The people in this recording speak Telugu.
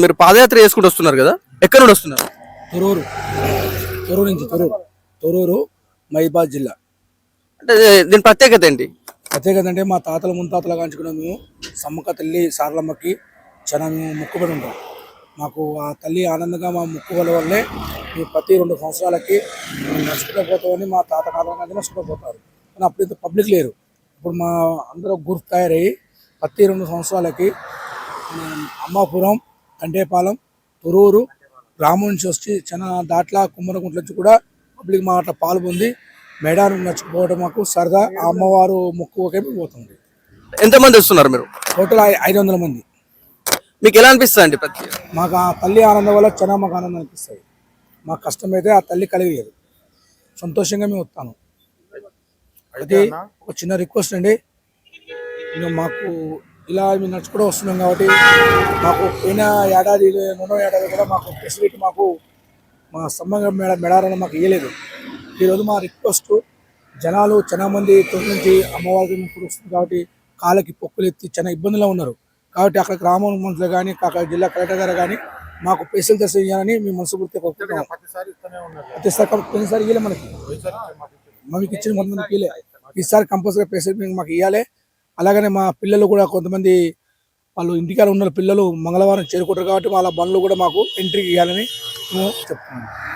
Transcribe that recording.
మీరు పాదయాత్ర చేసుకుంటూ వస్తున్నారు కదా, ఎక్కడ నుండి వస్తున్నారు? తొరూరు తొరూరు నుంచి తొరూరు మహిబాద్ జిల్లా. అంటే దీని ప్రత్యేకత ఏంటి? ప్రత్యేకత అంటే మా తాతల ముత్తాతలు కాంచుకున్న మేము సమ్మక్క తల్లి సారలమ్మకి చాలా మేము మొక్కుబడి ఉంటాం. మాకు ఆ తల్లి ఆనందంగా మా మొక్కుబడి వల్లే మేము ప్రతి 2 సంవత్సరాలకి మేము నడుచుకుంటూ పోతామని మా తాత కాలంగా నడుచుకుంటూ పోతారు. కానీ అప్పుడు ఇంత పబ్లిక్ లేరు. ఇప్పుడు మా అందరూ గుర్తు తయారయ్యి ప్రతి 2 సంవత్సరాలకి అమ్మాపురం, కంటేపాలెం, తొరూరు గ్రామం నుంచి వచ్చి చాలా దాట్ల కుమ్మరగుంట్ల నుంచి కూడా పబ్లిక్ మా అట్లా పాల్పొంది మేడారం నడుచుకుపోవడం మాకు సరదా. ఆ అమ్మవారు మొక్కుకే పోతుంది. ఎంతమంది వస్తున్నారు మీరు? టోటల్ 500 మంది. మీకు ఎలా అనిపిస్తుంది అండి? మాకు ఆ తల్లి ఆనందం వల్ల చాలా మాకు ఆనందం అనిపిస్తుంది. మాకు కష్టమైతే ఆ తల్లి కలిగేది, సంతోషంగా మేము వస్తాను. అయితే ఒక చిన్న రిక్వెస్ట్ అండి, ఇంకా మాకు ఇలా మేము నడుచుకుంటూ వస్తున్నాం కాబట్టి మాకు పోయిన ఏడాది 2వ ఏడాది కూడా మాకు ఫెసిలిటీ మాకు మా స్తంభంగా మెడారాన్ని మాకు ఇవ్వలేదు. ఈరోజు మా రిక్వెస్ట్, జనాలు చాలా మంది తొలి నుంచి అమ్మవారికి ఇప్పుడు వస్తుంది కాబట్టి కాళ్ళకి పొక్కులు ఎత్తి చాలా ఇబ్బందులు ఉన్నారు. కాబట్టి అక్కడ గ్రామం మనుషులు కానీ అక్కడ జిల్లా కలెక్టర్ గారు కానీ మాకు స్పెషల్ దర్శనం ఇవ్వాలని మేము మనస్ఫూర్తిగా కోరుకుంటున్నాం. ప్రతిసారి ఇవ్వలే, మనకి ఇచ్చిన కొంతమందికి ఇవ్వలే. ఈసారి కంపల్సరీ స్పెషల్ మాకు ఇవ్వాలి. అలాగనే మా పిల్లలు కూడా కొంతమంది వాళ్ళు ఇంటికాడ ఉన్న పిల్లలు మంగళవారం చేరుకుంటారు కాబట్టి వాళ్ళ బండ్లు కూడా మాకు ఎంట్రీకి ఇవ్వాలని మేము చెప్తున్నాం.